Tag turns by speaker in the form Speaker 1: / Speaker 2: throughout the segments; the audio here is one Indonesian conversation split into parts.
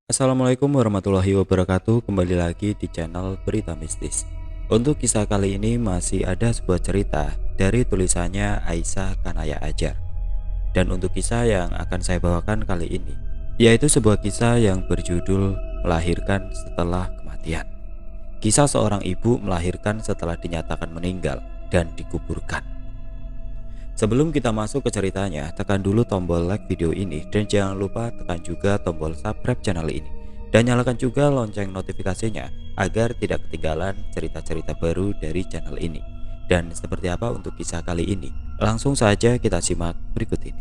Speaker 1: Assalamualaikum warahmatullahi wabarakatuh. Kembali lagi di channel Berita Mistis. Untuk kisah kali ini masih ada sebuah cerita dari tulisannya Aisyah Kanaya Ajar. Dan untuk kisah yang akan saya bawakan kali ini, yaitu sebuah kisah yang berjudul Melahirkan Setelah Kematian. Kisah seorang ibu melahirkan setelah dinyatakan meninggal dan dikuburkan. Sebelum kita masuk ke ceritanya, tekan dulu tombol like video ini dan jangan lupa tekan juga tombol subscribe channel ini. Dan nyalakan juga lonceng notifikasinya agar tidak ketinggalan cerita-cerita baru dari channel ini. Dan seperti apa untuk kisah kali ini? Langsung saja kita simak berikut ini.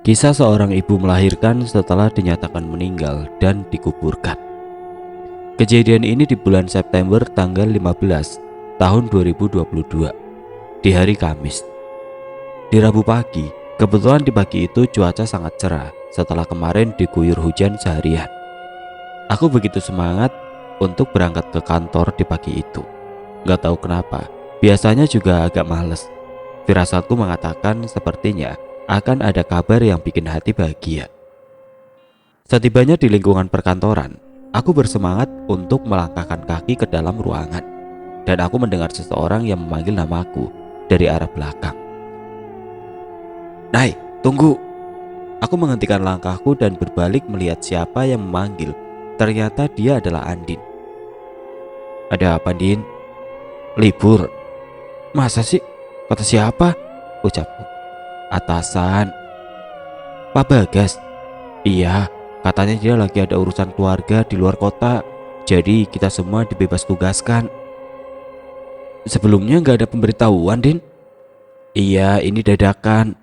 Speaker 1: Kisah seorang ibu melahirkan setelah dinyatakan meninggal dan dikuburkan. Kejadian ini di bulan September tanggal 15 tahun 2022 di hari Kamis. Di Rabu pagi, kebetulan di pagi itu cuaca sangat cerah setelah kemarin diguyur hujan seharian. Aku begitu semangat untuk berangkat ke kantor di pagi itu. Gak tahu kenapa, biasanya juga agak males. Firasatku mengatakan sepertinya akan ada kabar yang bikin hati bahagia. Setibanya di lingkungan perkantoran, aku bersemangat untuk melangkahkan kaki ke dalam ruangan. Dan aku mendengar seseorang yang memanggil namaku dari arah belakang. "Nay, tunggu!" Aku menghentikan langkahku dan berbalik melihat siapa yang memanggil. Ternyata dia adalah Andin. "Ada apa, Din?" "Libur." "Masa sih? Kata siapa?" ucapku. "Atasan." "Pak Bagas?" "Iya, katanya dia lagi ada urusan keluarga di luar kota. Jadi kita semua dibebas tugaskan." "Sebelumnya nggak ada pemberitahuan, Din?" "Iya, ini dadakan.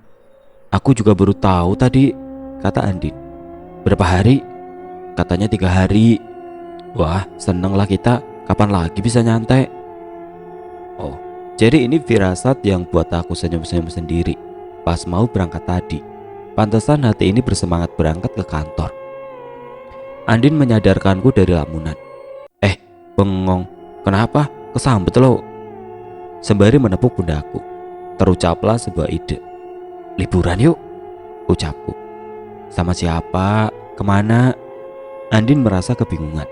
Speaker 1: Aku juga baru tahu tadi," kata Andin. "Berapa hari?" "Katanya 3 hari." "Wah, seneng lah kita. Kapan lagi bisa nyantai?" Oh, jadi ini firasat yang buat aku senyum-senyum sendiri pas mau berangkat tadi. Pantesan hati ini bersemangat berangkat ke kantor. Andin menyadarkanku dari lamunan. Bengong, kenapa? Kesambet lo." Sembari menepuk pundakku, terucaplah sebuah ide. "Liburan yuk," ucapku. "Sama siapa? Kemana?" Andin merasa kebingungan.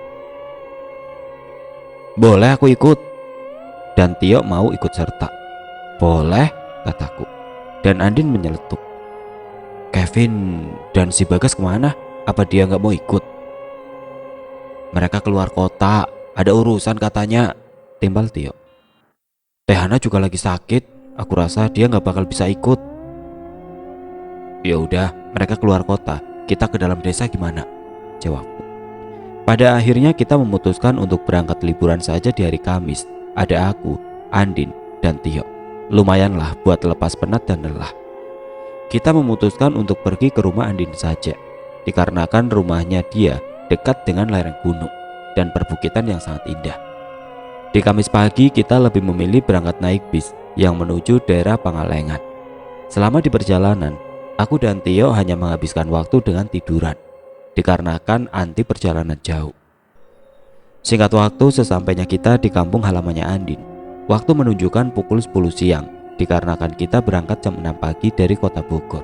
Speaker 1: "Boleh aku ikut?" Dan Tio mau ikut serta. "Boleh," kataku. Dan Andin menyeletuk. "Kevin dan si Bagas kemana? Apa dia nggak mau ikut?" "Mereka keluar kota, ada urusan katanya," timbal Tio. "Tehana juga lagi sakit, aku rasa dia nggak bakal bisa ikut." "Ya udah, mereka keluar kota, kita ke dalam desa gimana?" jawabku. Pada akhirnya kita memutuskan untuk berangkat liburan saja di hari Kamis. Ada aku, Andin, dan Tio. Lumayanlah buat lepas penat dan lelah. Kita memutuskan untuk pergi ke rumah Andin saja, dikarenakan rumahnya dia dekat dengan lereng gunung dan perbukitan yang sangat indah. Di Kamis pagi kita lebih memilih berangkat naik bis yang menuju daerah Pangalengan. Selama di perjalanan, aku dan Tio hanya menghabiskan waktu dengan tiduran, dikarenakan anti perjalanan jauh. Singkat waktu, sesampainya kita di kampung halamannya Andin, waktu menunjukkan pukul 10 siang, dikarenakan kita berangkat jam 6 pagi dari kota Bogor.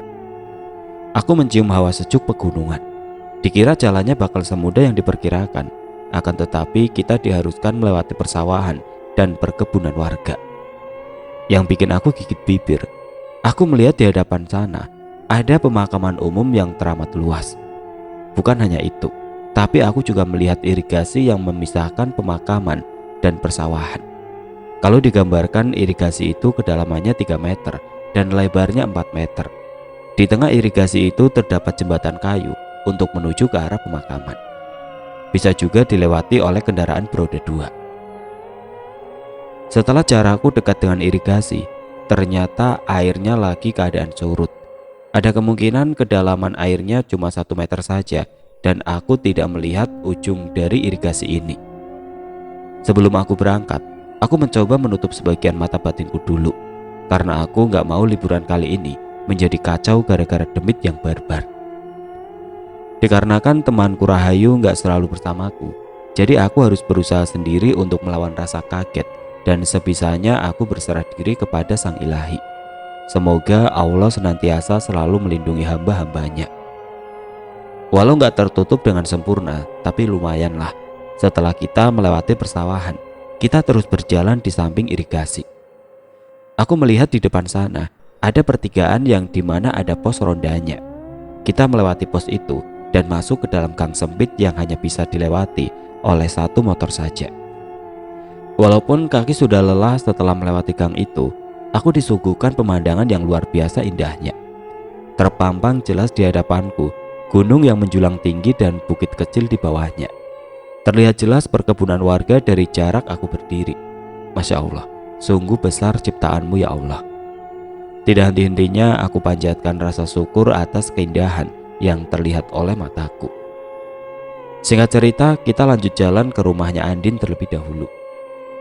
Speaker 1: Aku mencium hawa sejuk pegunungan. Dikira jalannya bakal semudah yang diperkirakan, akan tetapi kita diharuskan melewati persawahan dan perkebunan warga. Yang bikin aku gigit bibir, aku melihat di hadapan sana ada pemakaman umum yang teramat luas. Bukan hanya itu, tapi aku juga melihat irigasi yang memisahkan pemakaman dan persawahan. Kalau digambarkan, irigasi itu kedalamannya 3 meter dan lebarnya 4 meter. Di tengah irigasi itu terdapat jembatan kayu untuk menuju ke arah pemakaman. Bisa juga dilewati oleh kendaraan beroda 2. Setelah jarakku dekat dengan irigasi, ternyata airnya lagi keadaan surut. Ada kemungkinan kedalaman airnya cuma 1 meter saja, dan aku tidak melihat ujung dari irigasi ini. Sebelum aku berangkat, aku mencoba menutup sebagian mata batinku dulu. karena aku gak mau liburan kali ini menjadi kacau gara-gara demit yang barbar. Dikarenakan temanku Rahayu gak selalu bersamaku, jadi aku harus berusaha sendiri untuk melawan rasa kaget, dan sebisanya aku berserah diri kepada Sang Ilahi. Semoga Allah senantiasa selalu melindungi hamba-hambanya. Walau gak tertutup dengan sempurna, tapi lumayanlah. Setelah kita melewati persawahan, kita terus berjalan di samping irigasi. Aku melihat di depan sana ada pertigaan yang dimana ada pos rondanya. Kita melewati pos itu dan masuk ke dalam gang sempit yang hanya bisa dilewati oleh satu motor saja. Walaupun kaki sudah lelah setelah melewati gang itu, aku disuguhkan pemandangan yang luar biasa indahnya. Terpampang jelas di hadapanku gunung yang menjulang tinggi dan bukit kecil di bawahnya. Terlihat jelas perkebunan warga dari jarak aku berdiri. Masya Allah, sungguh besar ciptaanmu ya Allah. Tidak henti-hentinya aku panjatkan rasa syukur atas keindahan yang terlihat oleh mataku. Singkat cerita, kita lanjut jalan ke rumahnya Andin terlebih dahulu.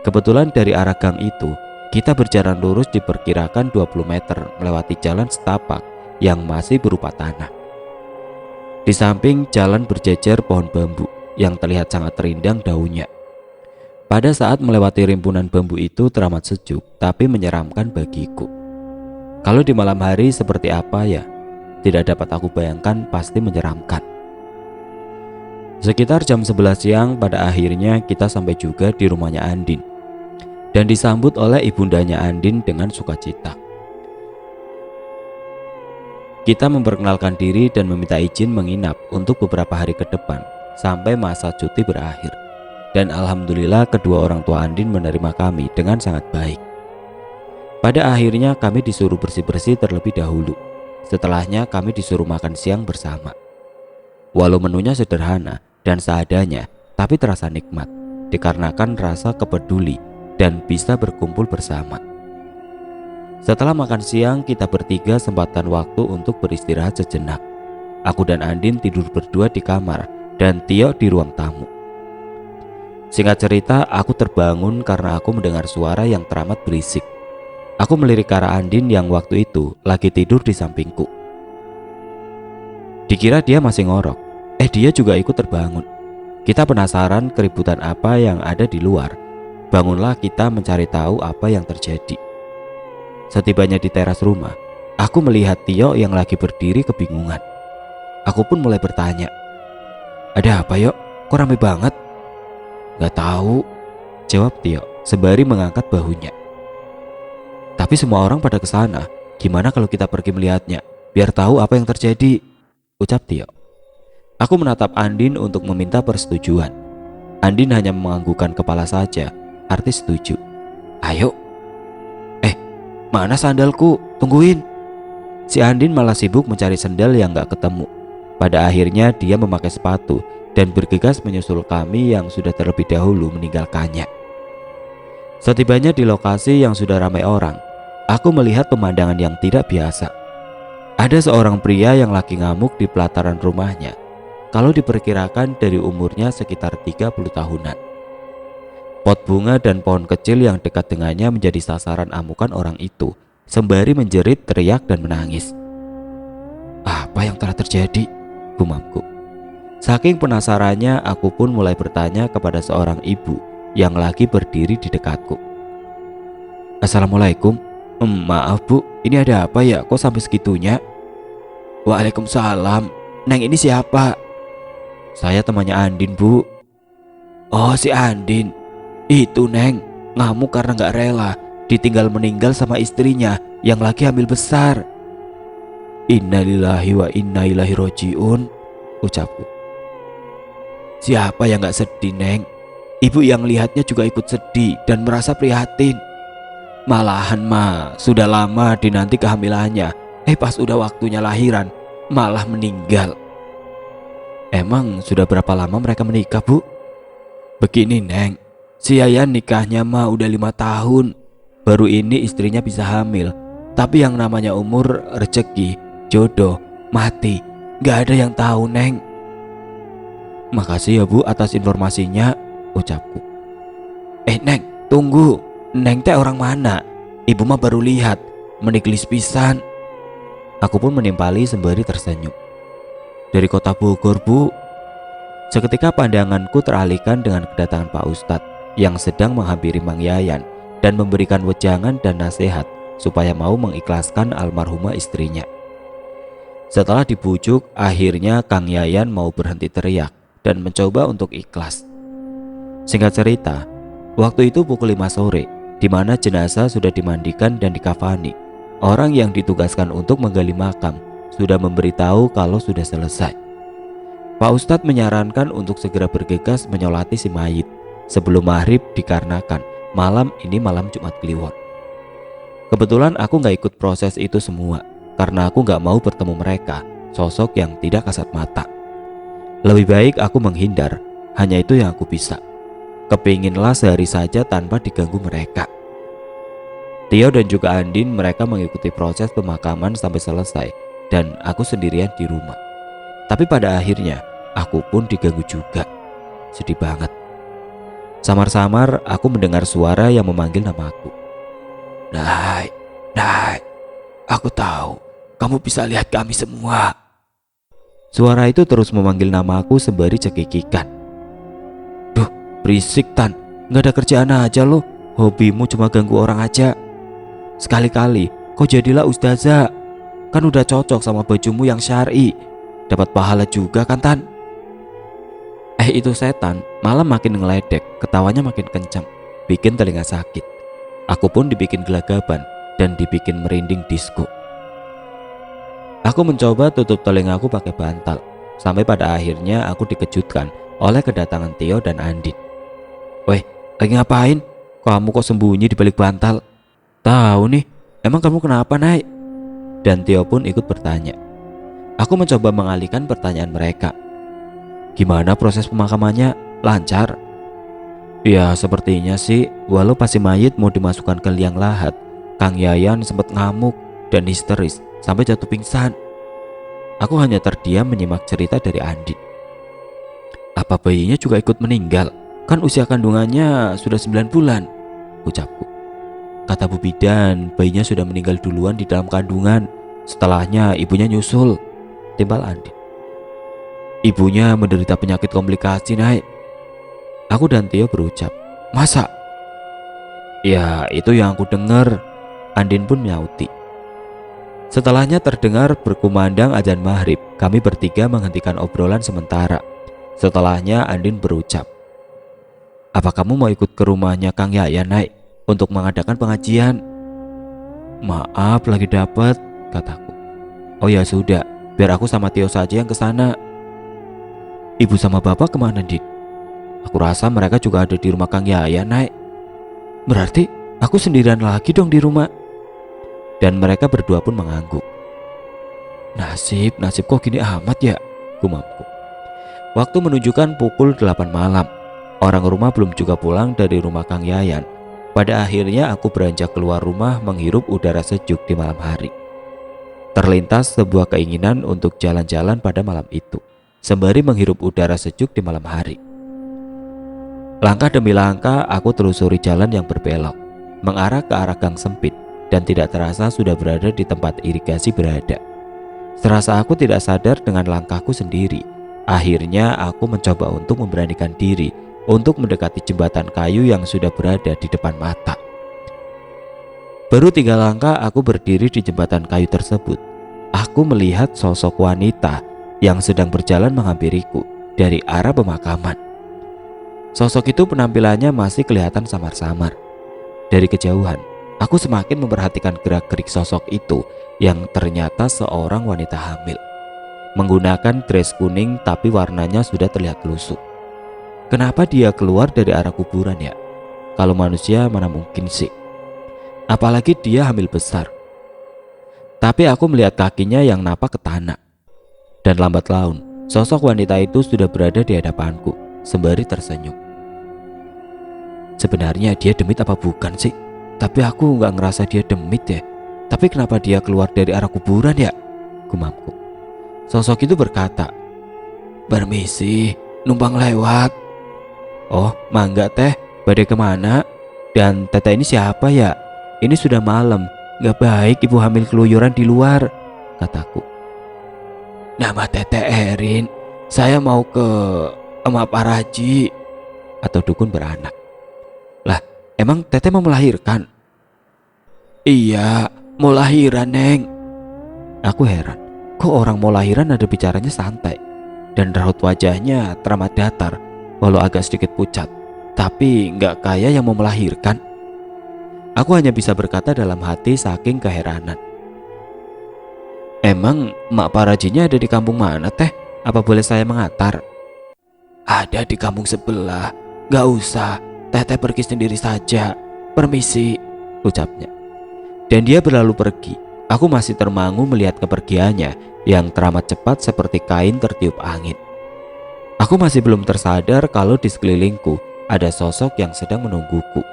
Speaker 1: Kebetulan dari arah gang itu, kita berjalan lurus diperkirakan 20 meter melewati jalan setapak yang masih berupa tanah. Di samping jalan berjejer pohon bambu yang terlihat sangat rindang daunnya. Pada saat melewati rimpunan bambu itu teramat sejuk tapi menyeramkan bagiku. Kalau di malam hari seperti apa ya? Tidak dapat aku bayangkan, pasti menyeramkan. Sekitar jam 11 siang pada akhirnya kita sampai juga di rumahnya Andin dan disambut oleh ibundanya Andin dengan sukacita. Kita memperkenalkan diri dan meminta izin menginap untuk beberapa hari ke depan sampai masa cuti berakhir. Dan alhamdulillah kedua orang tua Andin menerima kami dengan sangat baik. Pada akhirnya kami disuruh bersih-bersih terlebih dahulu. Setelahnya kami disuruh makan siang bersama. Walau menunya sederhana dan seadanya, tapi terasa nikmat dikarenakan rasa kepeduli dan bisa berkumpul bersama. Setelah makan siang, kita bertiga sempatkan waktu untuk beristirahat sejenak. Aku dan Andin tidur berdua di kamar dan Tio di ruang tamu. Singkat cerita, aku terbangun karena aku mendengar suara yang teramat berisik. Aku melirik ke arah Andin yang waktu itu lagi tidur di sampingku. Dikira dia masih ngorok, dia juga ikut terbangun. Kita penasaran keributan apa yang ada di luar. Bangunlah kita mencari tahu apa yang terjadi. Setibanya di teras rumah, aku melihat Tio yang lagi berdiri kebingungan. Aku pun mulai bertanya, "Ada apa yuk? Kok rame banget?" "Gak tahu," jawab Tio sembari mengangkat bahunya. "Tapi semua orang pada kesana. Gimana kalau kita pergi melihatnya, biar tahu apa yang terjadi?" ucap Tio. Aku menatap Andin untuk meminta persetujuan. Andin hanya menganggukkan kepala saja, arti setuju. "Ayo." "Mana sandalku? Tungguin." Si Andin malah sibuk mencari sandal yang gak ketemu. Pada akhirnya dia memakai sepatu dan bergegas menyusul kami yang sudah terlebih dahulu meninggalkannya. Setibanya di lokasi yang sudah ramai orang, aku melihat pemandangan yang tidak biasa. Ada seorang pria yang lagi ngamuk di pelataran rumahnya. Kalau diperkirakan dari umurnya sekitar 30 tahunan. Pot bunga dan pohon kecil yang dekat dengannya menjadi sasaran amukan orang itu, sembari menjerit, teriak, dan menangis. "Apa yang telah terjadi?" gumamku. Saking penasarannya, aku pun mulai bertanya kepada seorang ibu yang lagi berdiri di dekatku. "Assalamualaikum. Maaf bu, ini ada apa ya? Kok sampai segitunya?" "Waalaikumsalam. Neng ini siapa?" "Saya temannya Andin bu." "Oh si Andin. Itu Neng, ngamuk karena gak rela ditinggal meninggal sama istrinya yang lagi hamil besar." "Innalillahi wa inna ilaihi rojiun," ucapku. "Siapa yang gak sedih Neng? Ibu yang lihatnya juga ikut sedih dan merasa prihatin. Malahan sudah lama dinanti kehamilannya, pas udah waktunya lahiran malah meninggal." "Emang sudah berapa lama mereka menikah bu?" "Begini Neng, si Yayan nikahnya udah 5 tahun. Baru ini istrinya bisa hamil. Tapi yang namanya umur, rezeki, jodoh, mati, gak ada yang tahu Neng." "Makasih ya bu atas informasinya," ucapku. Neng, tunggu. Neng teh orang mana? Ibu mah baru lihat meniklis pisan. Aku pun menimpali sembari tersenyum. Dari kota Bogor, Bu. Seketika pandanganku teralihkan dengan kedatangan Pak Ustadz yang sedang menghampiri Mang Yayan dan memberikan wejangan dan nasihat supaya mau mengikhlaskan almarhumah istrinya. Setelah dibujuk, akhirnya Kang Yayan mau berhenti teriak dan mencoba untuk ikhlas. Singkat cerita, waktu itu pukul 5 sore, di mana jenazah sudah dimandikan dan dikafani. Orang yang ditugaskan untuk menggali makam sudah memberitahu kalau sudah selesai. Pak Ustadz menyarankan untuk segera bergegas menyolati si mayit sebelum maghrib dikarenakan malam ini malam Jumat Kliwon. Kebetulan aku gak ikut proses itu semua karena aku gak mau bertemu mereka, sosok yang tidak kasat mata. Lebih baik aku menghindar, hanya itu yang aku bisa. Kepinginlah sehari saja tanpa diganggu mereka. Tio dan juga Andin mereka mengikuti proses pemakaman sampai selesai dan aku sendirian di rumah. Tapi pada akhirnya aku pun diganggu juga. Sedih banget. Samar-samar aku mendengar suara yang memanggil namaku. Nay, Nay, aku tahu kamu bisa lihat kami semua. Suara itu terus memanggil namaku sembari cekikikan. Duh, berisik Tan, gak ada kerjaan aja lo. Hobimu cuma ganggu orang aja. Sekali-kali kau jadilah ustazah. Kan udah cocok sama bajumu yang syar'i. Dapat pahala juga kan Tan? Itu setan malah makin ngeledek, ketawanya makin kencang, bikin telinga sakit. Aku pun dibikin gelagapan dan dibikin merinding disco. Aku mencoba tutup telingaku pakai bantal, sampai pada akhirnya aku dikejutkan oleh kedatangan Tio dan Andin. Weh, lagi ngapain? Kamu kok sembunyi di balik bantal? Tahu nih, emang kamu kenapa Nay? Dan Tio pun ikut bertanya. Aku mencoba mengalihkan pertanyaan mereka. Gimana proses pemakamannya? Lancar? Ya sepertinya sih, walau pasti mayit mau dimasukkan ke liang lahat, Kang Yayan sempat ngamuk dan histeris sampai jatuh pingsan. Aku hanya terdiam menyimak cerita dari Andin. Apa bayinya juga ikut meninggal? Kan usia kandungannya sudah 9 bulan, ucapku. Kata Bu Bidan, bayinya sudah meninggal duluan di dalam kandungan. Setelahnya ibunya nyusul, timbal Andin. Ibunya menderita penyakit komplikasi Nay. Aku dan Tio berucap, masa? Ya itu yang aku dengar. Andin pun menyauti. Setelahnya terdengar berkumandang azan maghrib. Kami bertiga menghentikan obrolan sementara. Setelahnya Andin berucap, apa kamu mau ikut ke rumahnya Kang Yayan Nay untuk mengadakan pengajian? Maaf lagi dapat, kataku. Oh ya sudah, biar aku sama Tio saja yang ke sana. Ibu sama bapak kemana Din? Aku rasa mereka juga ada di rumah Kang Yayan Nay. Berarti aku sendirian lagi dong di rumah. Dan mereka berdua pun mengangguk. Nasib kok gini amat ya, gumamku. Waktu menunjukkan pukul 8 malam. Orang rumah belum juga pulang dari rumah Kang Yayan. Pada akhirnya aku beranjak keluar rumah menghirup udara sejuk di malam hari. Terlintas sebuah keinginan untuk jalan-jalan pada malam itu, sembari menghirup udara sejuk di malam hari. Langkah demi langkah aku telusuri jalan yang berbelok, mengarah ke arah gang sempit dan tidak terasa sudah berada di tempat irigasi berada. Serasa aku tidak sadar dengan langkahku sendiri, akhirnya aku mencoba untuk memberanikan diri untuk mendekati jembatan kayu yang sudah berada di depan mata. Baru 3 langkah aku berdiri di jembatan kayu tersebut. Aku melihat sosok wanita yang sedang berjalan menghampiriku dari arah pemakaman. Sosok itu penampilannya masih kelihatan samar-samar. Dari kejauhan, aku semakin memperhatikan gerak-gerik sosok itu yang ternyata seorang wanita hamil. Menggunakan dress kuning tapi warnanya sudah terlihat lusuh. Kenapa dia keluar dari arah kuburan ya? Kalau manusia mana mungkin sih? Apalagi dia hamil besar. Tapi aku melihat kakinya yang napak ke tanah. Dan lambat laun, sosok wanita itu sudah berada di hadapanku, sembari tersenyum. Sebenarnya dia demit apa bukan sih? Tapi aku nggak ngerasa dia demit ya. Tapi kenapa dia keluar dari arah kuburan ya? Gumamku. Sosok itu berkata, permisi, numpang lewat. Oh, mangga teh, badai kemana? Dan teteh ini siapa ya? Ini sudah malam, Gak baik ibu hamil keluyuran di luar, kataku. Nama Teteh Erin, saya mau ke Emak Paraji, atau dukun beranak. Lah, emang Teteh mau melahirkan? Iya, mau lahiran, Neng. Aku heran, kok orang mau lahiran ada bicaranya santai, dan raut wajahnya teramat datar, walau agak sedikit pucat, tapi nggak kayak yang mau melahirkan. Aku hanya bisa berkata dalam hati saking keheranan. Emang Mak Parajinya ada di kampung mana, Teh? Apa boleh saya mengantar? Ada di kampung sebelah. Gak usah, Teteh pergi sendiri saja. Permisi, ucapnya. Dan dia berlalu pergi. Aku masih termangu melihat kepergiannya yang teramat cepat seperti kain tertiup angin. Aku masih belum tersadar kalau di sekelilingku ada sosok yang sedang menungguku.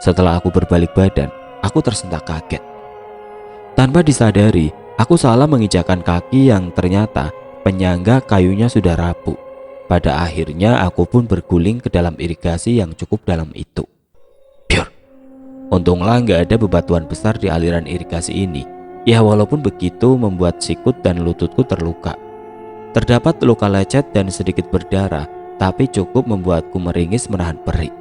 Speaker 1: Setelah aku berbalik badan, aku tersentak kaget. Tanpa disadari, aku salah menginjakan kaki yang ternyata penyangga kayunya sudah rapuh. Pada akhirnya aku pun berguling ke dalam irigasi yang cukup dalam itu. Biar. Untunglah nggak ada bebatuan besar di aliran irigasi ini. Ya walaupun begitu membuat sikut dan lututku terluka. Terdapat luka lecet dan sedikit berdarah, tapi cukup membuatku meringis menahan perih.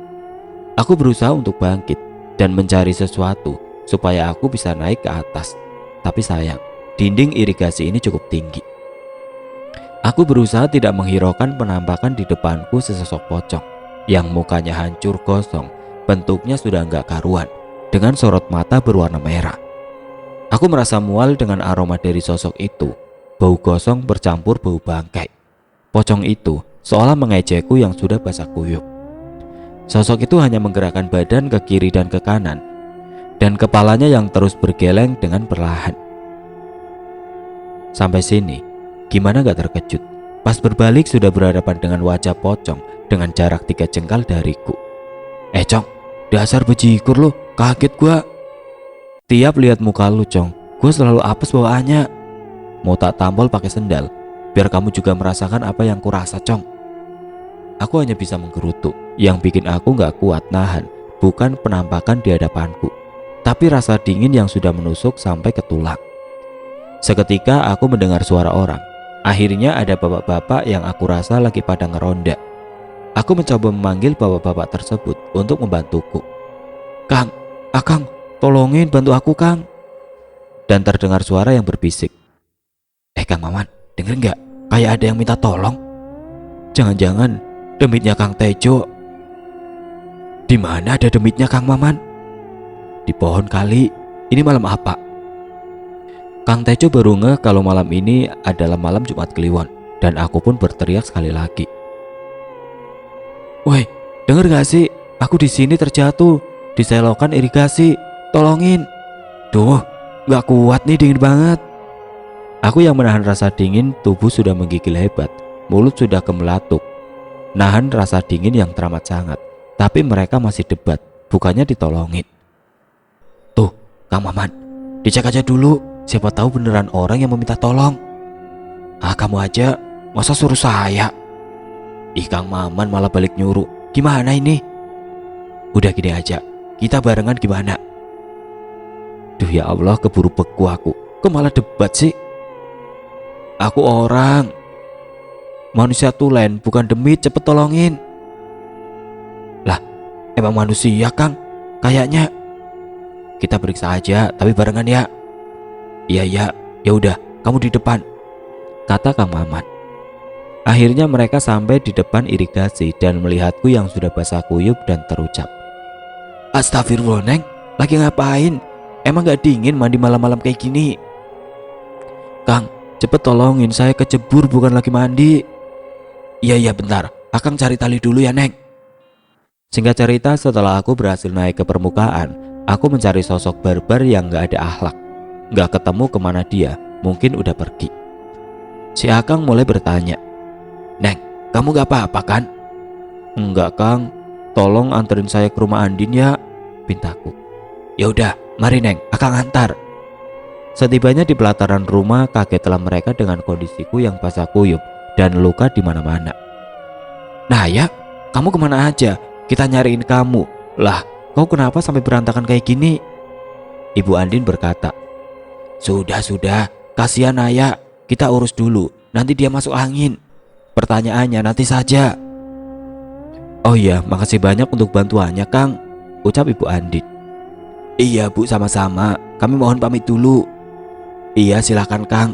Speaker 1: Aku berusaha untuk bangkit dan mencari sesuatu supaya aku bisa naik ke atas. Tapi sayang, dinding irigasi ini cukup tinggi. Aku berusaha tidak menghiraukan penampakan di depanku sesosok pocong yang mukanya hancur gosong, bentuknya sudah enggak karuan, dengan sorot mata berwarna merah. Aku merasa mual dengan aroma dari sosok itu, bau gosong bercampur bau bangkai. Pocong itu seolah mengejekku yang sudah basah kuyup. Sosok itu hanya menggerakkan badan ke kiri dan ke kanan, dan kepalanya yang terus bergeleng dengan perlahan. Sampai sini, gimana gak terkejut? Pas berbalik sudah berhadapan dengan wajah pocong dengan jarak 3 jengkal dariku. Cong, dasar bejikur lo, kaget gua. Tiap lihat muka lu, Cong, gua selalu apes bawaannya. Mau tak tampol pakai sendal, biar kamu juga merasakan apa yang kurasa, Cong. Aku hanya bisa menggerutu. Yang bikin aku gak kuat nahan bukan penampakan di hadapanku, tapi rasa dingin yang sudah menusuk sampai ke tulang. Seketika aku mendengar suara orang. Akhirnya ada bapak-bapak yang aku rasa lagi pada ngeronda. Aku mencoba memanggil bapak-bapak tersebut untuk membantuku. Kang, Akang, tolongin bantu aku, Kang. Dan terdengar suara yang berbisik. Kang Maman, denger gak? Kayak ada yang minta tolong. Jangan-jangan demitnya Kang Tejo. Di mana ada demitnya Kang Maman? Di pohon kali. Ini malam apa? Kang Tejo baru ngeh kalau malam ini adalah malam Jumat Kliwon, dan aku pun berteriak sekali lagi. Woi, denger gak sih? Aku di sini terjatuh di selokan irigasi. Tolongin. Duh, gak kuat nih, dingin banget. Aku yang menahan rasa dingin, tubuh sudah menggigil hebat, mulut sudah kemelatuk. Nahan rasa dingin yang teramat sangat, tapi mereka masih debat, bukannya ditolongin. Tuh, Kang Maman, dicek aja dulu, siapa tahu beneran orang yang meminta tolong. Kamu aja, masa suruh saya? Ih, Kang Maman malah balik nyuruh. Gimana ini? Udah gini aja, kita barengan gimana? Duh ya Allah, keburu beku aku. Kok malah debat sih? Aku orang, manusia tulen, bukan demit, cepet tolongin. Lah, emang manusia, Kang? Kayaknya. Kita periksa aja, tapi barengan ya. Iya, ya udah, kamu di depan, kata Kang Maman. Akhirnya mereka sampai di depan irigasi dan melihatku yang sudah basah kuyup dan terucap. Astagfirullah, Neng, lagi ngapain? Emang gak dingin mandi malam-malam kayak gini? Kang, cepet tolongin, saya kecebur bukan lagi mandi. Iya, bentar, Akang cari tali dulu ya, Neng. Singkat cerita, setelah aku berhasil naik ke permukaan, aku mencari sosok barbar yang gak ada akhlak. Gak ketemu kemana dia, mungkin udah pergi. Si Akang mulai bertanya, Neng, kamu gak apa-apa kan? Enggak, Kang, tolong anterin saya ke rumah Andin ya, pintaku. Ya udah, mari Neng, Akang antar. Setibanya di pelataran rumah, kagetlah mereka dengan kondisiku yang basah kuyup dan luka di mana-mana. Nah ya, kamu kemana aja? Kita nyariin kamu. Lah, kau kenapa sampai berantakan kayak gini? Ibu Andin berkata, "Sudah, kasihan Naya, kita urus dulu, nanti dia masuk angin. Pertanyaannya nanti saja." "Oh iya, makasih banyak untuk bantuannya, Kang," ucap Ibu Andin. "Iya Bu, sama-sama, kami mohon pamit dulu." "Iya silakan Kang."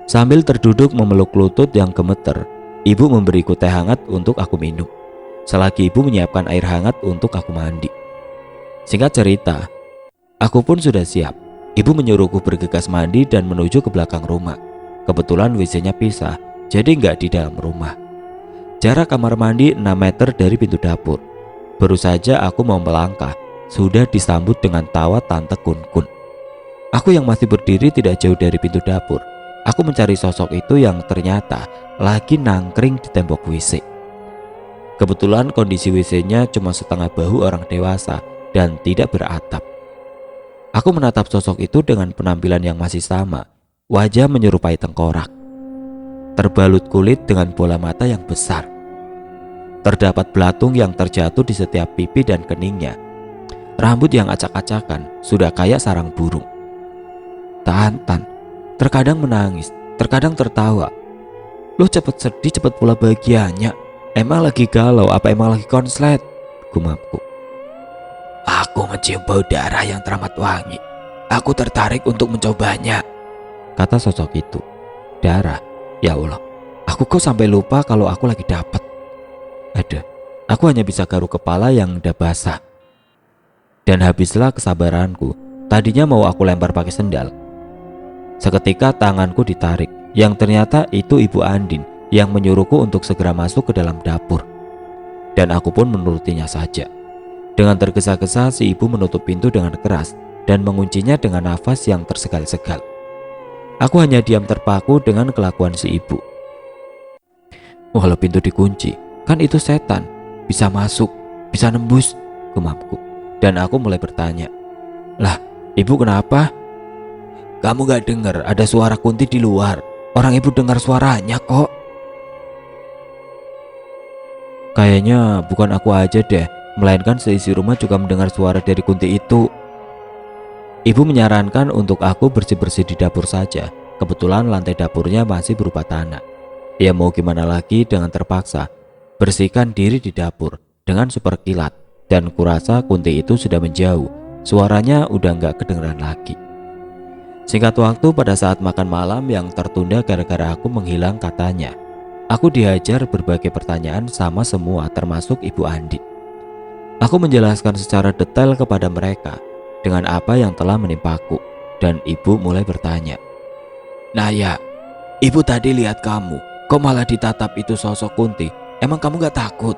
Speaker 1: Sambil terduduk memeluk lutut yang gemeter, ibu memberiku teh hangat untuk aku minum, selagi ibu menyiapkan air hangat untuk aku mandi. Singkat cerita, aku pun sudah siap. Ibu menyuruhku bergegas mandi dan menuju ke belakang rumah. Kebetulan WC-nya pisah, jadi nggak di dalam rumah. Jarak kamar mandi 6 meter dari pintu dapur. Baru saja aku mau melangkah, sudah disambut dengan tawa Tante Kun-kun. Aku yang masih berdiri tidak jauh dari pintu dapur. Aku mencari sosok itu yang ternyata lagi nangkring di tembok WC. Kebetulan kondisi WC-nya cuma setengah bahu orang dewasa dan tidak beratap. Aku menatap sosok itu dengan penampilan yang masih sama, wajah menyerupai tengkorak, terbalut kulit dengan bola mata yang besar. Terdapat belatung yang terjatuh di setiap pipi dan keningnya. Rambut yang acak-acakan, sudah kayak sarang burung. Tantan terkadang menangis, terkadang tertawa. "Lu cepet sedih, cepet pula bahagianya. Emang lagi galau apa emang lagi konslet?" gumamku. "Aku mencium bau darah yang teramat wangi. Aku tertarik untuk mencobanya," kata sosok itu. Darah? Ya Allah, aku kok sampai lupa kalau aku lagi dapet. Ada, aku hanya bisa garuk kepala yang udah basah. Dan habislah kesabaranku. Tadinya mau aku lempar pakai sendal. Seketika tanganku ditarik, yang ternyata itu Ibu Andin yang menyuruhku untuk segera masuk ke dalam dapur. Dan aku pun menurutinya saja. Dengan tergesa-gesa si ibu menutup pintu dengan keras dan menguncinya dengan nafas yang tersegal-segal. Aku hanya diam terpaku dengan kelakuan si ibu. "Walau pintu dikunci, kan itu setan, bisa masuk, bisa nembus," gumamku. Dan aku mulai bertanya, "Lah, ibu kenapa?" "Kamu gak dengar ada suara Kunti di luar? Orang ibu dengar suaranya kok." "Kayaknya bukan aku aja deh, melainkan seisi rumah juga mendengar suara dari Kunti itu." Ibu menyarankan untuk aku bersih-bersih di dapur saja. Kebetulan lantai dapurnya masih berupa tanah. Ya mau gimana lagi, dengan terpaksa bersihkan diri di dapur dengan super kilat. Dan kurasa Kunti itu sudah menjauh, suaranya udah gak kedengeran lagi. Singkat waktu, pada saat makan malam yang tertunda gara-gara aku menghilang katanya, aku dihajar berbagai pertanyaan sama semua termasuk Ibu Andin. Aku menjelaskan secara detail kepada mereka dengan apa yang telah menimpaku, dan ibu mulai bertanya, "Naya, ibu tadi lihat kamu, kok malah ditatap itu sosok Kunti? Emang kamu gak takut?"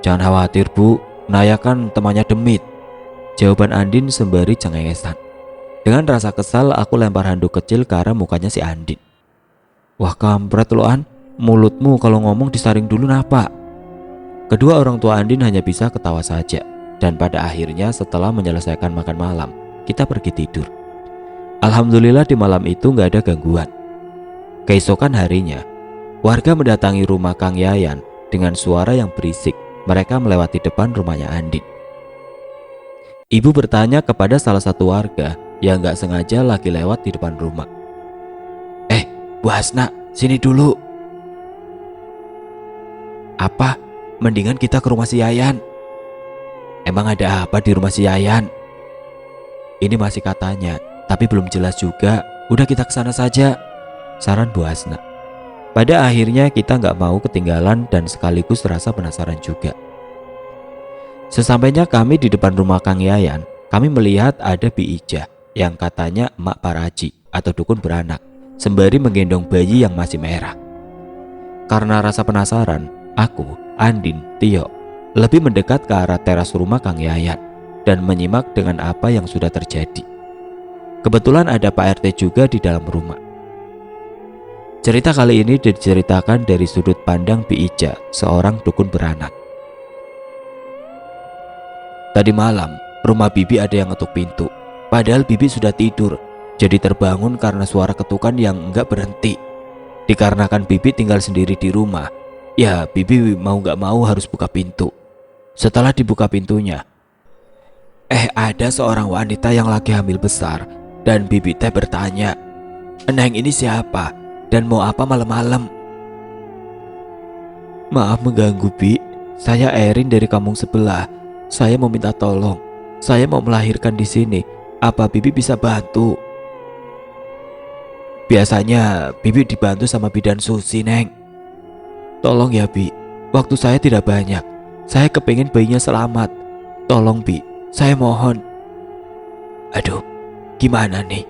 Speaker 1: "Jangan khawatir Bu, Naya kan temannya Demit," jawaban Andin sembari cengengesan. Dengan rasa kesal aku lempar handuk kecil ke arah mukanya si Andin. "Wah kampret lo An, mulutmu kalau ngomong disaring dulu napa?" Kedua orang tua Andin hanya bisa ketawa saja. Dan pada akhirnya setelah menyelesaikan makan malam, kita pergi tidur. Alhamdulillah di malam itu gak ada gangguan. Keesokan harinya, warga mendatangi rumah Kang Yayan dengan suara yang berisik. Mereka melewati depan rumahnya Andin. Ibu bertanya kepada salah satu warga yang gak sengaja lagi lewat di depan rumah, Bu Hasna, sini dulu." "Apa? Mendingan kita ke rumah si Yayan." "Emang ada apa di rumah si Yayan?" "Ini masih katanya, tapi belum jelas juga. Udah kita kesana saja," saran Bu Hasna. Pada akhirnya kita gak mau ketinggalan dan sekaligus rasa penasaran juga. Sesampainya kami di depan rumah Kang Yayan, kami melihat ada Bi Ijah yang katanya emak Paraji atau dukun beranak, sembari menggendong bayi yang masih merah. Karena rasa penasaran, aku, Andin, Tio lebih mendekat ke arah teras rumah Kang Yayan dan menyimak dengan apa yang sudah terjadi. Kebetulan ada Pak RT juga di dalam rumah. Cerita kali ini diceritakan dari sudut pandang Bi Ijah, seorang dukun beranak. "Tadi malam, rumah Bibi ada yang ngetuk pintu. Padahal Bibi sudah tidur, jadi terbangun karena suara ketukan yang enggak berhenti. Dikarenakan Bibi tinggal sendiri di rumah, ya Bibi mau gak mau harus buka pintu. Setelah dibuka pintunya, Ada seorang wanita yang lagi hamil besar dan bibi teh bertanya, "Neng ini siapa? Dan mau apa malam-malam?" "Maaf mengganggu, Bi. Saya Erin dari kampung sebelah. Saya mau minta tolong. Saya mau melahirkan di sini. Apa bibi bisa bantu?" "Biasanya bibi dibantu sama bidan Susi, Neng." "Tolong ya, Bi. Waktu saya tidak banyak. Saya kepingin bayinya selamat. Tolong, Bi. Saya mohon." "Aduh, gimana nih?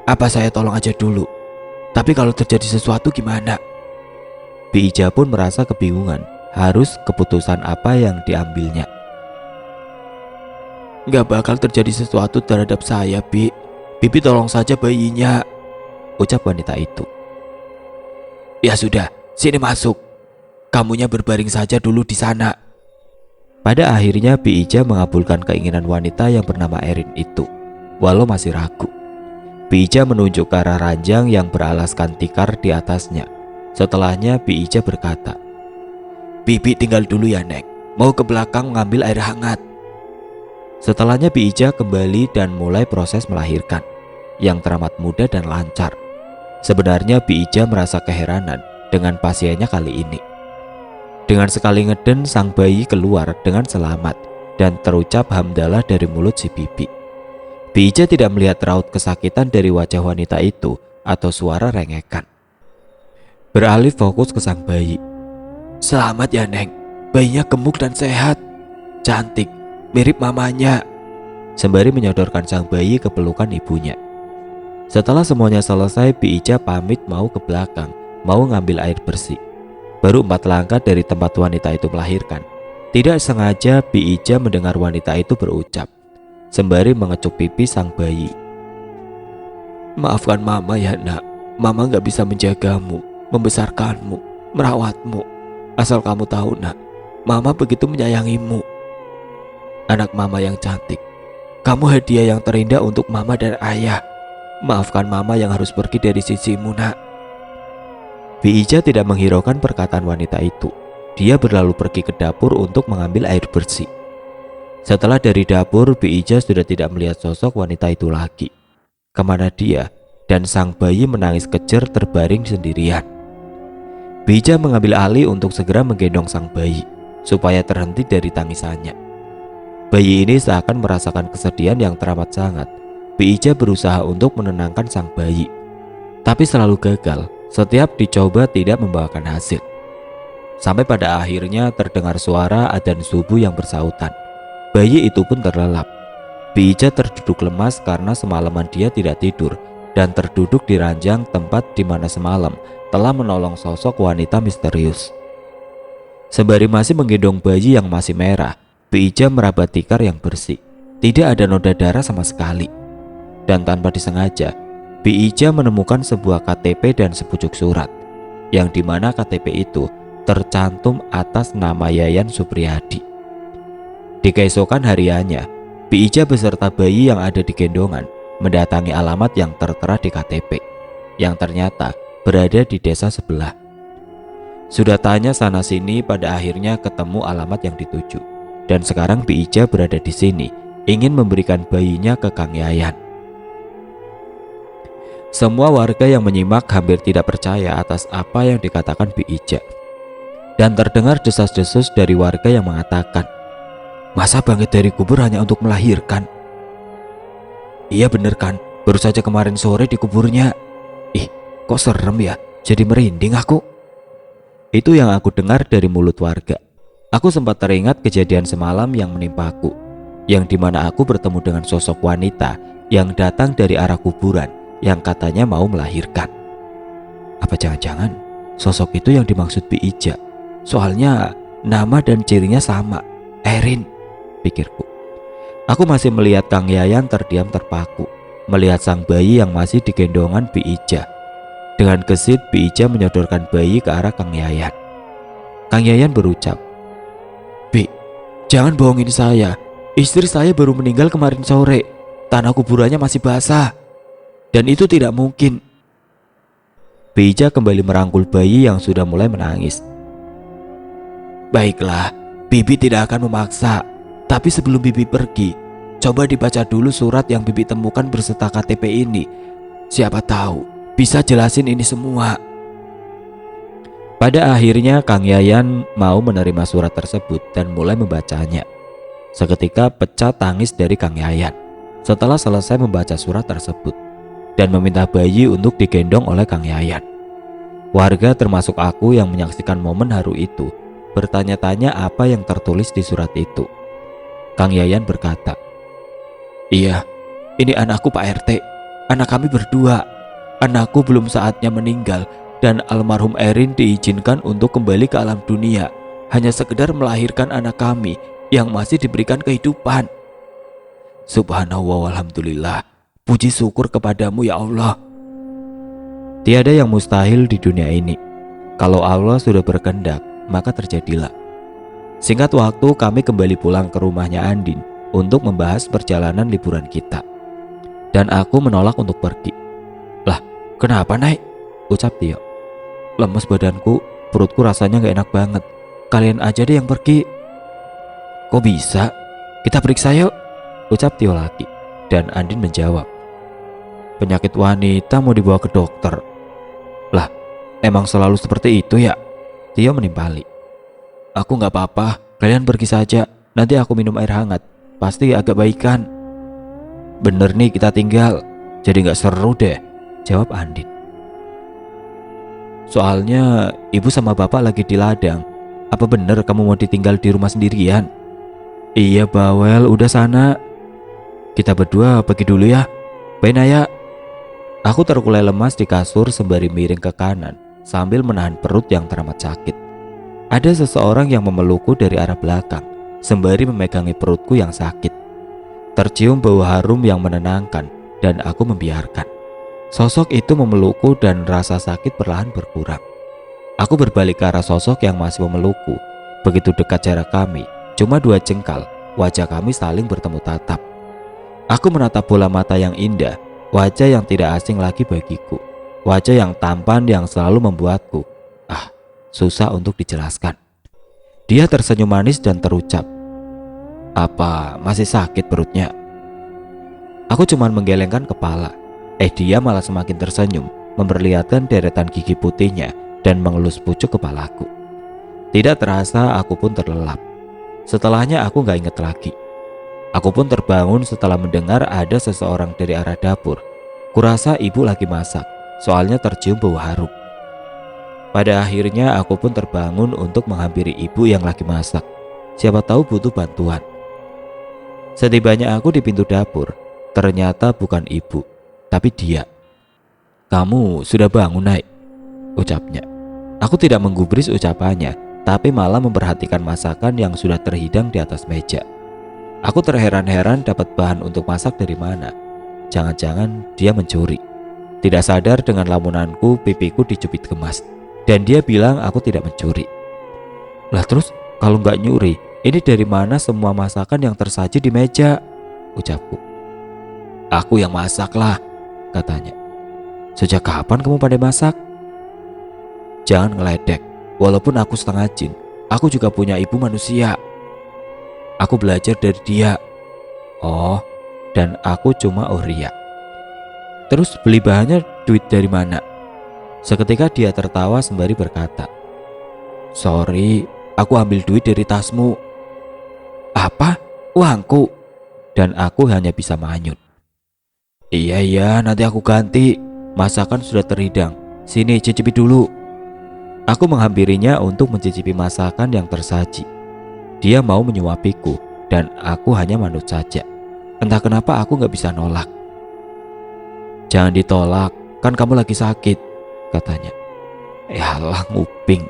Speaker 1: Apa saya tolong aja dulu? Tapi kalau terjadi sesuatu gimana?" Bi Ija pun merasa kebingungan harus keputusan apa yang diambilnya. "Gak bakal terjadi sesuatu terhadap saya, Bi. Bibi tolong saja bayinya," ucap wanita itu. "Ya sudah, sini masuk. Kamunya berbaring saja dulu di sana." Pada akhirnya Bi Ija mengabulkan keinginan wanita yang bernama Erin itu, walau masih ragu. Bi Ija menunjuk ke arah ranjang yang beralaskan tikar di atasnya. Setelahnya Bi Ija berkata, "Bibi tinggal dulu ya, Neng. Mau ke belakang mengambil air hangat." Setelahnya Bi Ija kembali dan mulai proses melahirkan, yang teramat mudah dan lancar. Sebenarnya Bi Ija merasa keheranan dengan pasiennya kali ini. Dengan sekali ngeden, sang bayi keluar dengan selamat dan terucap hamdalah dari mulut si bibi. Bi Ija tidak melihat raut kesakitan dari wajah wanita itu atau suara rengekan. Beralih fokus ke sang bayi. "Selamat ya, Neng. Bayinya gemuk dan sehat. Cantik, mirip mamanya," sembari menyodorkan sang bayi ke pelukan ibunya. Setelah semuanya selesai, Bi Ija pamit mau ke belakang, mau ngambil air bersih. Baru 4 langkah dari tempat wanita itu melahirkan, tidak sengaja Bi Ija mendengar wanita itu berucap, sembari mengecup pipi sang bayi, "Maafkan Mama ya, Nak. Mama gak bisa menjagamu, membesarkanmu, merawatmu. Asal kamu tahu, Nak, Mama begitu menyayangimu. Anak Mama yang cantik, kamu hadiah yang terindah untuk Mama dan Ayah. Maafkan Mama yang harus pergi dari sisimu, Nak." Bi Ija tidak menghiraukan perkataan wanita itu. Dia berlalu pergi ke dapur untuk mengambil air bersih. Setelah dari dapur, Bi Ija sudah tidak melihat sosok wanita itu lagi. Kemana dia? Dan sang bayi menangis kejer terbaring sendirian. Bi Ija mengambil alih untuk segera menggendong sang bayi supaya terhenti dari tangisannya. Bayi ini seakan merasakan kesedihan yang teramat sangat. Bi Ija berusaha untuk menenangkan sang bayi, tapi selalu gagal. Setiap dicoba tidak membawakan hasil. Sampai pada akhirnya terdengar suara adzan subuh yang bersautan. Bayi itu pun terlelap. Bi Ija terduduk lemas karena semalaman dia tidak tidur dan terduduk di ranjang tempat di mana semalam telah menolong sosok wanita misterius. Sembari masih menggendong bayi yang masih merah, Bi Ija meraba tikar yang bersih. Tidak ada noda darah sama sekali. Dan tanpa disengaja, Bi Ija menemukan sebuah KTP dan sepucuk surat, yang dimana KTP itu tercantum atas nama Yayan Supriyadi. Di keesokan hariannya, Bi Ija beserta bayi yang ada di gendongan mendatangi alamat yang tertera di KTP, yang ternyata berada di desa sebelah. Sudah tanya sana sini, pada akhirnya ketemu alamat yang dituju. Dan sekarang Bi Ija berada di sini, ingin memberikan bayinya ke Kang Yayan. Semua warga yang menyimak hampir tidak percaya atas apa yang dikatakan Bi Ija. Dan terdengar desas-desus dari warga yang mengatakan, "Masa bangkit dari kubur hanya untuk melahirkan? Iya bener kan, baru saja kemarin sore di kuburnya. Ih, kok serem ya, jadi merinding aku." Itu yang aku dengar dari mulut warga. Aku sempat teringat kejadian semalam yang menimpaku, yang dimana aku bertemu dengan sosok wanita yang datang dari arah kuburan, yang katanya mau melahirkan. Apa jangan-jangan sosok itu yang dimaksud Bi Ija? Soalnya nama dan cirinya sama, Erin, pikirku. Aku masih melihat Kang Yayan terdiam terpaku, melihat sang bayi yang masih digendongan Bi Ija. Dengan gesit Bi Ija menyodorkan bayi ke arah Kang Yayan. Kang Yayan berucap, "Bi, jangan bohongin saya. Istri saya baru meninggal kemarin sore. Tanah kuburannya masih basah. Dan itu tidak mungkin." Bi Ija kembali merangkul bayi yang sudah mulai menangis. "Baiklah, Bibi tidak akan memaksa. Tapi sebelum Bibi pergi, coba dibaca dulu surat yang Bibi temukan berserta KTP ini. Siapa tahu bisa jelasin ini semua. Pada akhirnya Kang Yayan mau menerima surat tersebut dan mulai membacanya. Seketika pecah tangis dari Kang Yayan setelah selesai membaca surat tersebut dan meminta bayi untuk digendong oleh Kang Yayan. Warga termasuk aku yang menyaksikan momen haru itu bertanya-tanya apa yang tertulis di surat itu. Kang Yayan berkata, "Iya, ini anakku Pak RT, anak kami berdua. Anakku belum saatnya meninggal dan almarhum Erin diizinkan untuk kembali ke alam dunia, hanya sekedar melahirkan anak kami yang masih diberikan kehidupan. Subhanallah walhamdulillah, puji syukur kepadamu ya Allah. Tiada yang mustahil di dunia ini. Kalau Allah sudah berkehendak, maka terjadilah." Singkat waktu kami kembali pulang ke rumahnya Andin untuk membahas perjalanan liburan kita. Dan aku menolak untuk pergi. "Lah, kenapa Naik?" ucap Tio. "Lemes badanku, perutku rasanya gak enak banget. Kalian aja deh yang pergi." "Kok bisa? Kita periksa yuk," ucap Tio lagi. Dan Andin menjawab, "Penyakit wanita mau dibawa ke dokter." "Lah, emang selalu seperti itu ya?" Tio menimpali. "Aku gak apa-apa, kalian pergi saja. Nanti aku minum air hangat, pasti agak baikan." "Bener nih kita tinggal, jadi gak seru deh," jawab Andin. "Soalnya ibu sama bapak lagi di ladang. Apa bener kamu mau ditinggal di rumah sendirian?" "Iya bawel, udah sana. Kita berdua pergi dulu ya. Bye Naya." Aku terkulai lemas di kasur sembari miring ke kanan sambil menahan perut yang teramat sakit. Ada seseorang yang memelukku dari arah belakang sembari memegangi perutku yang sakit. Tercium bau harum yang menenangkan dan aku membiarkan. Sosok itu memelukku dan rasa sakit perlahan berkurang. Aku berbalik ke arah sosok yang masih memelukku. Begitu dekat jarak kami, cuma 2 jengkal, wajah kami saling bertemu tatap. Aku menatap bola mata yang indah, wajah yang tidak asing lagi bagiku. Wajah yang tampan yang selalu membuatku, susah untuk dijelaskan. Dia tersenyum manis dan terucap, "Apa masih sakit perutnya?" Aku cuma menggelengkan kepala. Dia malah semakin tersenyum, memperlihatkan deretan gigi putihnya dan mengelus pucuk kepalaku. Tidak terasa aku pun terlelap. Setelahnya aku gak ingat lagi. Aku pun terbangun setelah mendengar ada seseorang dari arah dapur. Kurasa ibu lagi masak, soalnya tercium bau harum. Pada akhirnya aku pun terbangun untuk menghampiri ibu yang lagi masak. Siapa tahu butuh bantuan. Setibanya aku di pintu dapur, ternyata bukan ibu, tapi dia. "Kamu sudah bangun Naik?" ucapnya. Aku tidak menggubris ucapannya, tapi malah memperhatikan masakan yang sudah terhidang di atas meja. Aku terheran-heran dapat bahan untuk masak dari mana. Jangan-jangan dia mencuri. Tidak sadar dengan lamunanku pipiku dicubit gemas. Dan dia bilang aku tidak mencuri. "Lah terus kalau nggak nyuri, ini dari mana semua masakan yang tersaji di meja?" ucapku. "Aku yang masak lah," katanya. "Sejak kapan kamu pandai masak?" "Jangan ngeledek, walaupun aku setengah jin, aku juga punya ibu manusia. Aku belajar dari dia." "Oh, dan aku cuma Ria. Terus beli bahannya duit dari mana?" Seketika dia tertawa sembari berkata, "Sorry, aku ambil duit dari tasmu." "Apa? Uangku?" Dan aku hanya bisa manyun. Iya, nanti aku ganti. Masakan sudah terhidang. Sini, cicipi dulu." Aku menghampirinya untuk mencicipi masakan yang tersaji. Dia mau menyuapiku dan aku hanya manut saja. Entah kenapa aku gak bisa nolak. "Jangan ditolak, kan kamu lagi sakit," katanya. Yalah, nguping.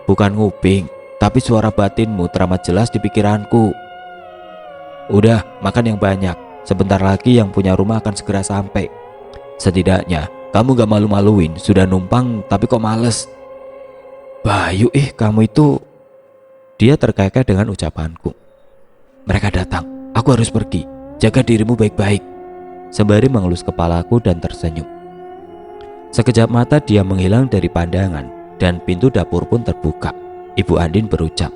Speaker 1: "Bukan nguping, tapi suara batinmu teramat jelas di pikiranku." "Udah, makan yang banyak. Sebentar lagi yang punya rumah akan segera sampai. Setidaknya kamu gak malu-maluin, sudah numpang tapi kok males." "Bayu, kamu itu..." Dia terkekeh dengan ucapanku. "Mereka datang, aku harus pergi. Jaga dirimu baik-baik." Sembari mengelus kepalaku dan tersenyum. Sekejap mata dia menghilang dari pandangan dan pintu dapur pun terbuka. Ibu Andin berucap,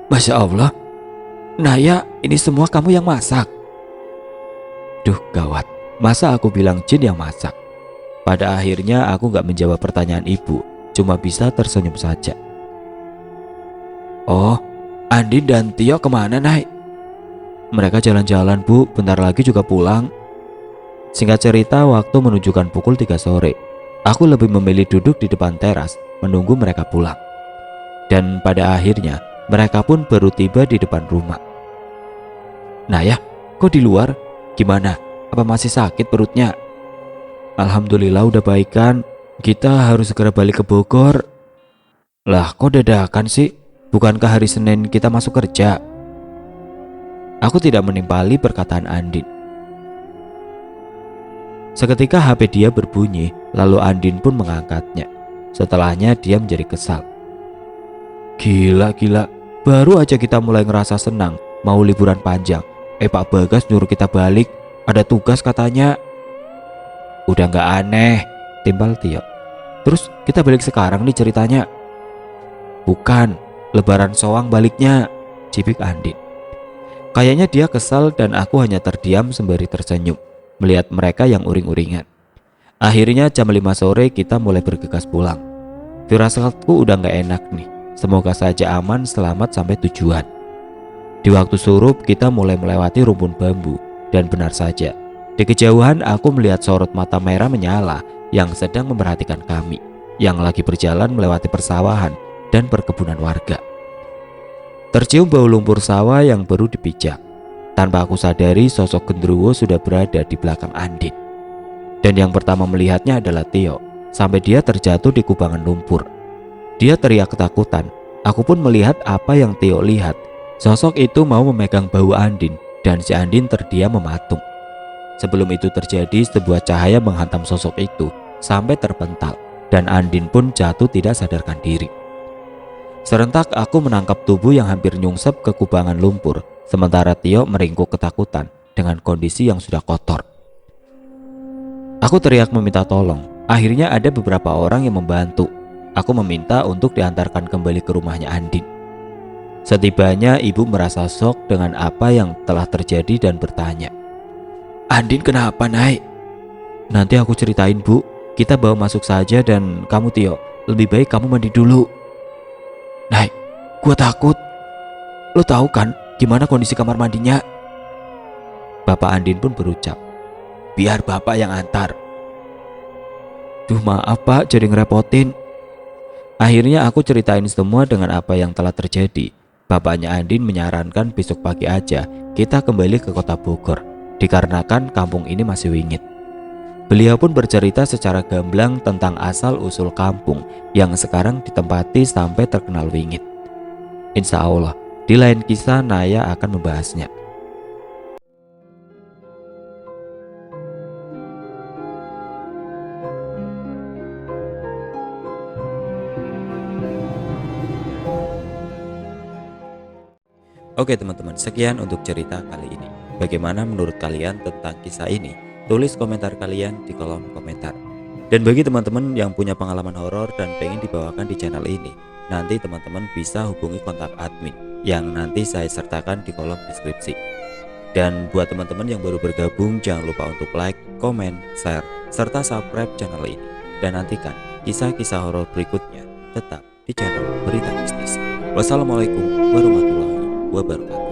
Speaker 1: "Masya Allah, Naya, ini semua kamu yang masak?" Duh gawat, masa aku bilang jin yang masak? Pada akhirnya aku gak menjawab pertanyaan ibu, cuma bisa tersenyum saja. Oh, Andin dan Tio kemana, Nay? Mereka jalan-jalan, Bu, bentar lagi juga pulang. Singkat cerita, waktu menunjukkan pukul 3 sore. Aku lebih memilih duduk di depan teras, menunggu mereka pulang. Dan pada akhirnya, mereka pun baru tiba di depan rumah. Nah ya, kok di luar? Gimana? Apa masih sakit perutnya? Alhamdulillah udah baikan. Kita harus segera balik ke Bogor. Lah kok dadakan sih? Bukankah hari Senin kita masuk kerja? Aku tidak menimpali perkataan Andin. Seketika HP dia berbunyi, lalu Andin pun mengangkatnya. Setelahnya dia menjadi kesal. Gila, baru aja kita mulai ngerasa senang mau liburan panjang. Pak Bagas nyuruh kita balik, ada tugas katanya. Udah gak aneh, timbal Tio. Terus kita balik sekarang nih ceritanya. Bukan, lebaran soang baliknya, cipik Andin. Kayaknya dia kesal dan aku hanya terdiam sembari tersenyum melihat mereka yang uring-uringan. Akhirnya jam 5 sore kita mulai bergegas pulang. Firasatku udah gak enak nih. Semoga saja aman selamat sampai tujuan. Di waktu surup kita mulai melewati rumpun bambu. Dan benar saja, di kejauhan aku melihat sorot mata merah menyala yang sedang memperhatikan kami, yang lagi berjalan melewati persawahan dan perkebunan warga. Tercium bau lumpur sawah yang baru dipijak. Tanpa aku sadari, sosok genderuwo sudah berada di belakang Andin. Dan yang pertama melihatnya adalah Tio, sampai dia terjatuh di kubangan lumpur. Dia teriak ketakutan. Aku pun melihat apa yang Tio lihat. Sosok itu mau memegang bahu Andin dan si Andin terdiam mematung. Sebelum itu terjadi, sebuah cahaya menghantam sosok itu sampai terpental dan Andin pun jatuh tidak sadarkan diri. Serentak aku menangkap tubuh yang hampir nyungsep ke kubangan lumpur, sementara Tio meringkuk ketakutan dengan kondisi yang sudah kotor. Aku teriak meminta tolong. Akhirnya ada beberapa orang yang membantu. Aku meminta untuk diantarkan kembali ke rumahnya Andin. Setibanya ibu merasa shock dengan apa yang telah terjadi dan bertanya, Andin kenapa, Nay? Nanti aku ceritain, Bu. Kita bawa masuk saja dan kamu Tio, lebih baik kamu mandi dulu. Nay, gua takut. Lo tahu kan gimana kondisi kamar mandinya? Bapak Andin pun berucap, biar bapak yang antar. Duh maaf Pak, jadi ngerepotin. Akhirnya aku ceritain semua dengan apa yang telah terjadi. Bapaknya Andin menyarankan besok pagi aja kita kembali ke kota Bogor, dikarenakan kampung ini masih wingit. Beliau pun bercerita secara gamblang tentang asal-usul kampung yang sekarang ditempati sampai terkenal wingit. Insya Allah, di lain kisah Naya akan membahasnya. Oke teman-teman, sekian untuk cerita kali ini. Bagaimana menurut kalian tentang kisah ini? Tulis komentar kalian di kolom komentar. Dan bagi teman-teman yang punya pengalaman horor dan pengen dibawakan di channel ini, nanti teman-teman bisa hubungi kontak admin yang nanti saya sertakan di kolom deskripsi. Dan buat teman-teman yang baru bergabung, jangan lupa untuk like, komen, share, serta subscribe channel ini. Dan nantikan kisah-kisah horor berikutnya tetap di channel Berita Mistis. Wassalamualaikum warahmatullahi wabarakatuh.